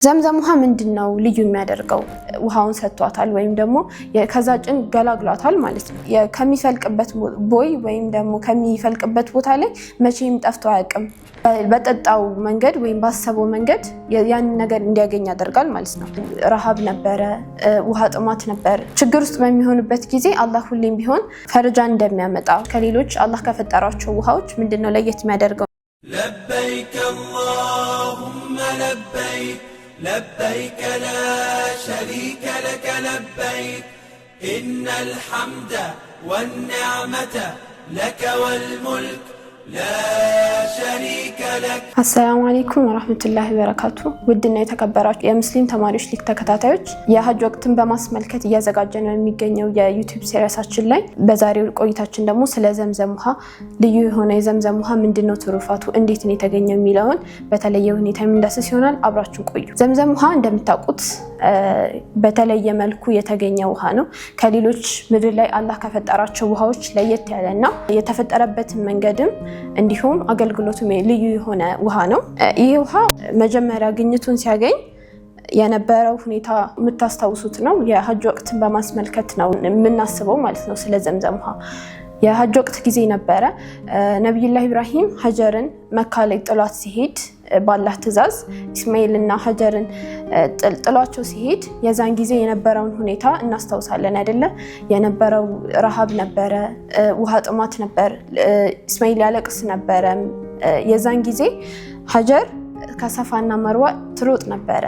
ዘምዘም ውሃ ምንድነው ልዩ የሚያደርገው? ውሃውን ሰጥቷታል ወይም ደግሞ ከዛ ጭን ገላግሏታል ማለት ነው። ከሚፈልቅበት ቦይ ወይም ደግሞ ከሚፈልቅበት ቦታ ላይ መቼም ጠፍቶ አያውቅም። በጠጣው መንገድ ወይም ባሰበው መንገድ ያን ነገር እንዲያገኝ ያደርጋል ማለት ነው። ረሃብ ነበረ፣ ውሃ ጥማት ነበር። ችግር ውስጥ በሚሆንበት ጊዜ አላህ ሁሌም ቢሆን ፈርጃን እንደሚያመጣ ከሌሎች አላህ ከፈጠራቸው ውሃዎች ምንድነው ለየት የሚያደርገው? ለበይከ አላሁመ ለበይክ لبيك لا شريك لك لبيك إن الحمد والنعمة لك والملك لا شريك لك. السلام عليكم ورحمة الله وبركاته. ودنا የተከበራችሁ የሙስሊም ተማሪዎች ሊግ ተከታታዮች የሐጅ ወቅትን በማስመልከት እያዘጋጀን የሚገኘው የዩቲዩብ ሲሪየሳችን ላይ በዛሬው ቆይታችን ደግሞ ስለ ዘምዘም ውሃ ልዩ የሆነ የዘምዘም ውሃ ምንድነው ትሩፋቱ፣ እንዴት ነው የተገኘው የሚለውን በተለየ ሁኔታ የምንዳስስ ይሆናል። አብራችሁን ቆዩ። ዘምዘም ውሃ እንደምታውቁት በተለየ መልኩ የተገኘ ውሃ ነው። ከሌሎች ምድር ላይ አላህ ከፈጠራቸው ውሃዎች ለየት ያለና የተፈጠረበትን መንገድም እንዲሁም አገልግሎቱም ልዩ የሆነ ውሃ ነው። ይህ ውሃ መጀመሪያ ግኝቱን ሲያገኝ የነበረው ሁኔታ የምታስታውሱት ነው። የሐጅ ወቅትን በማስመልከት ነው የምናስበው ማለት ነው። ስለ ዘምዘም ውሃ የሐጅ ወቅት ጊዜ ነበረ። ነብዩላህ ኢብራሂም ሀጀርን መካ ላይ ጥሏት ሲሄድ ባላህ ትእዛዝ ኢስማኤልና ሀጀርን ጥሏቸው ሲሄድ የዛን ጊዜ የነበረውን ሁኔታ እናስታውሳለን አይደለ? የነበረው ረሃብ ነበረ፣ ውሃ ጥማት ነበር፣ ኢስማኤል ያለቅስ ነበረ። የዛን ጊዜ ሀጀር ከሰፋና መርዋ ትሮጥ ነበረ።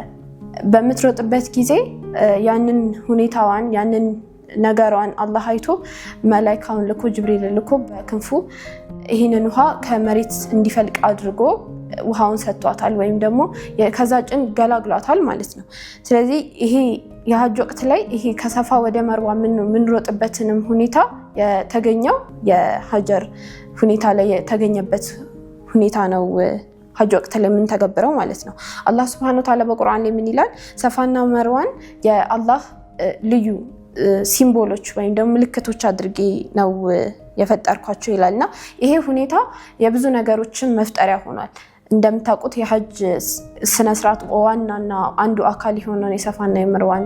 በምትሮጥበት ጊዜ ያንን ሁኔታዋን ያንን ነገሯን አላህ አይቶ መላእክቱን ልኮ ጅብሪል ልኮ በክንፉ ይህንን ውሃ ከመሬት እንዲፈልቅ አድርጎ ውሃውን ሰጥቷታል ወይም ደግሞ ከዛ ጭን ገላግሏታል ማለት ነው። ስለዚህ ይሄ የሐጅ ወቅት ላይ ይሄ ከሰፋ ወደ መርዋ ምንሮጥበትንም ሁኔታ የተገኘው የሀጀር ሁኔታ ላይ የተገኘበት ሁኔታ ነው። ሐጅ ወቅት ላይ ምን ተገብረው ማለት ነው። አላህ Subhanahu Wa Ta'ala በቁርአን ላይ ምን ይላል? ሰፋና መርዋን የአላህ ልዩ ሲምቦሎች ወይም ደግሞ ምልክቶች አድርጌ ነው የፈጠርኳቸው ይላልና ይሄ ሁኔታ የብዙ ነገሮችን መፍጠሪያ ሆኗል። እንደምታውቁት የሐጅ ስነ ስርዓት ዋናና አንዱ አካል የሆነውን የሰፋና የመርዋን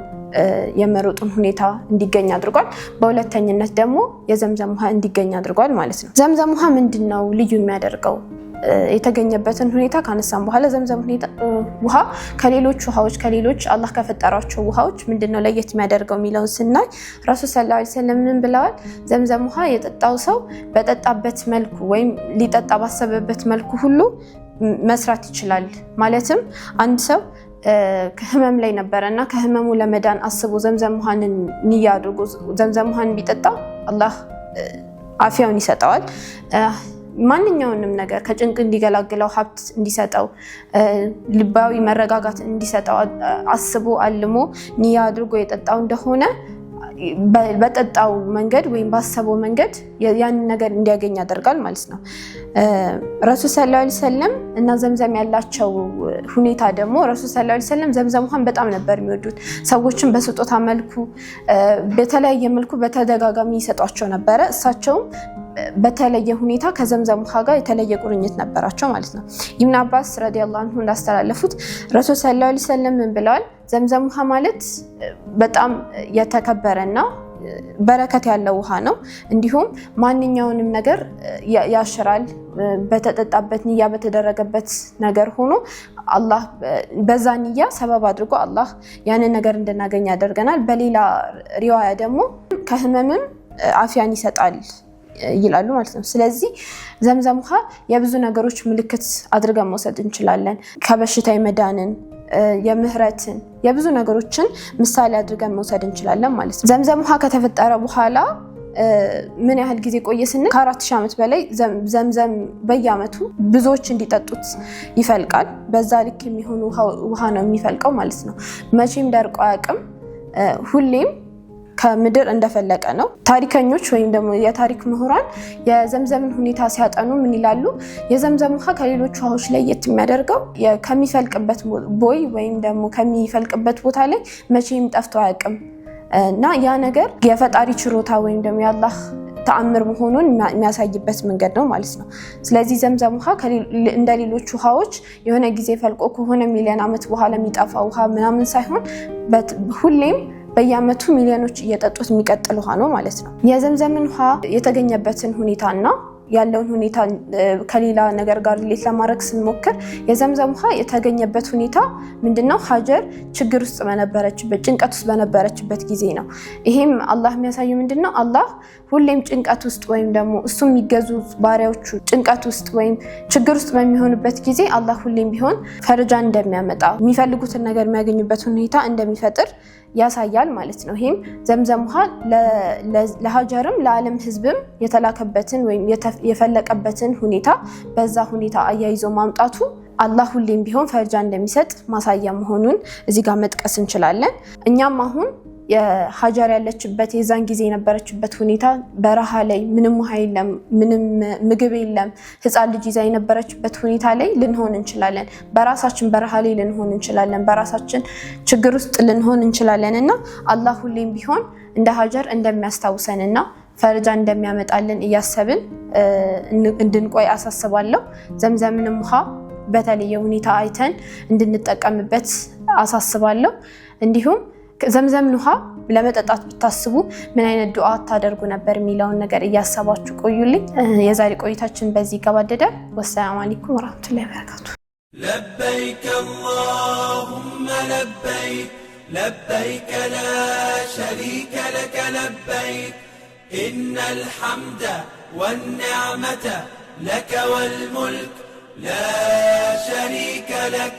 የመሮጥን ሁኔታ እንዲገኝ አድርጓል። በሁለተኝነት ደግሞ የዘምዘም ውሃ እንዲገኝ አድርጓል ማለት ነው። ዘምዘም ውሃ ምንድነው ልዩ የሚያደርገው? የተገኘበትን ሁኔታ ካነሳን በኋላ ዘምዘም ውሃ ከሌሎች ውሃዎች ከሌሎች አላህ ከፈጠራቸው ውሃዎች ምንድነው ለየት የሚያደርገው የሚለውን ስናይ ረሱል ሰለላሁ ዐለይሂ ወሰለም ምን ብለዋል? ዘምዘም ውሃ የጠጣው ሰው በጠጣበት መልኩ ወይም ሊጠጣ ባሰበበት መልኩ ሁሉ መስራት ይችላል። ማለትም አንድ ሰው ከህመም ላይ ነበረና ከህመሙ ለመዳን አስቦ ዘምዘም ውሃን ንያ አድርጎ ዘምዘም ውሃን ቢጠጣ አላህ አፊያውን ይሰጠዋል። ማንኛውንም ነገር ከጭንቅ እንዲገላግለው ሀብት እንዲሰጠው ልባዊ መረጋጋት እንዲሰጠው አስቦ አልሞ ንያ አድርጎ የጠጣው እንደሆነ በጠጣው መንገድ ወይም ባሰበው መንገድ ያን ነገር እንዲያገኝ ያደርጋል ማለት ነው። ረሱል ሰለላሁ ዐለይሂ ወሰለም እና ዘምዘም ያላቸው ሁኔታ ደግሞ ረሱል ሰለላሁ ዐለይሂ ወሰለም ዘምዘም ውሃን በጣም ነበር የሚወዱት። ሰዎችን በስጦታ መልኩ በተለያየ መልኩ በተደጋጋሚ ይሰጧቸው ነበረ። እሳቸውም በተለየ ሁኔታ ከዘምዘም ውሃ ጋር የተለየ ቁርኝት ነበራቸው ማለት ነው። ኢብኑ አባስ ረዲየላሁ ዐንሁ እንዳስተላለፉት ረሱል ሰለላሁ ዐለይሂ ወሰለም ምን ብለዋል? ዘምዘም ውሃ ማለት በጣም የተከበረና በረከት ያለው ውሃ ነው። እንዲሁም ማንኛውንም ነገር ያሽራል። በተጠጣበት ንያ በተደረገበት ነገር ሆኖ አላህ በዛ ንያ ሰበብ አድርጎ አላህ ያንን ነገር እንድናገኝ ያደርገናል። በሌላ ሪዋያ ደግሞ ከህመምም አፊያን ይሰጣል ይላሉ ማለት ነው። ስለዚህ ዘምዘም ውሃ የብዙ ነገሮች ምልክት አድርገን መውሰድ እንችላለን። ከበሽታ የመዳንን የምህረትን የብዙ ነገሮችን ምሳሌ አድርገን መውሰድ እንችላለን ማለት ነው። ዘምዘም ውሃ ከተፈጠረ በኋላ ምን ያህል ጊዜ ቆየ ስንል ከ4000 ዓመት በላይ ዘምዘም በየዓመቱ ብዙዎች እንዲጠጡት ይፈልቃል። በዛ ልክ የሚሆን ውሃ ነው የሚፈልቀው ማለት ነው። መቼም ደርቆ አያውቅም። ሁሌም ከምድር እንደፈለቀ ነው። ታሪከኞች ወይም ደግሞ የታሪክ ምሁራን የዘምዘምን ሁኔታ ሲያጠኑ ምን ይላሉ? የዘምዘም ውሃ ከሌሎች ውሃዎች ለየት የሚያደርገው ከሚፈልቅበት ቦይ ወይም ደግሞ ከሚፈልቅበት ቦታ ላይ መቼም ጠፍቶ አያውቅም እና ያ ነገር የፈጣሪ ችሮታ ወይም ደግሞ የአላህ ተአምር መሆኑን የሚያሳይበት መንገድ ነው ማለት ነው። ስለዚህ ዘምዘም ውሃ እንደ ሌሎች ውሃዎች የሆነ ጊዜ ፈልቆ ከሆነ ሚሊዮን ዓመት በኋላ የሚጠፋ ውሃ ምናምን ሳይሆን ሁሌም በየዓመቱ ሚሊዮኖች እየጠጡት የሚቀጥል ውሃ ነው ማለት ነው። የዘምዘምን ውሃ የተገኘበትን ሁኔታና ያለውን ሁኔታ ከሌላ ነገር ጋር ሪሌት ለማድረግ ስንሞክር የዘምዘም ውሃ የተገኘበት ሁኔታ ምንድነው? ሀጀር ችግር ውስጥ በነበረችበት ጭንቀት ውስጥ በነበረችበት ጊዜ ነው። ይሄም አላህ የሚያሳየው ምንድነው? አላህ ሁሌም ጭንቀት ውስጥ ወይም ደግሞ እሱ የሚገዙ ባሪያዎቹ ጭንቀት ውስጥ ወይም ችግር ውስጥ በሚሆኑበት ጊዜ አላህ ሁሌም ቢሆን ፈረጃ እንደሚያመጣ የሚፈልጉትን ነገር የሚያገኙበት ሁኔታ እንደሚፈጥር ያሳያል ማለት ነው። ይሄም ዘምዘም ውሃ ለሀጀርም ለዓለም ህዝብም የተላከበትን ወይም የፈለቀበትን ሁኔታ በዛ ሁኔታ አያይዞ ማምጣቱ አላህ ሁሌም ቢሆን ፈርጃ እንደሚሰጥ ማሳያ መሆኑን እዚህ ጋር መጥቀስ እንችላለን። እኛም አሁን የሀጀር ያለችበት የዛን ጊዜ የነበረችበት ሁኔታ በረሃ ላይ ምንም ውሃ የለም፣ ምንም ምግብ የለም፣ ህፃን ልጅ ይዛ የነበረችበት ሁኔታ ላይ ልንሆን እንችላለን። በራሳችን በረሃ ላይ ልንሆን እንችላለን። በራሳችን ችግር ውስጥ ልንሆን እንችላለን እና አላህ ሁሌም ቢሆን እንደ ሀጀር እንደሚያስታውሰንና ፈርጃ እንደሚያመጣልን እያሰብን እንድንቆይ አሳስባለሁ። ዘምዘምንም ውሃ በተለየ ሁኔታ አይተን እንድንጠቀምበት አሳስባለሁ። እንዲሁም ዘምዘም ውሃ ለመጠጣት ብታስቡ ምን አይነት ዱዓ ታደርጉ ነበር የሚለውን ነገር እያሰባችሁ ቆዩልኝ። የዛሬ ቆይታችን በዚህ ይገባደዳል። ወሰላሙ አለይኩም ወራህመቱላሂ ወበረካቱ። ለበይከ አላሁመ ለበይክ ለበይከ ላ ሸሪከ ለከ ለበይክ ኢነል ሐምደ ወኒዕመተ ለከ ወልሙልክ ላ ሸሪከ ለክ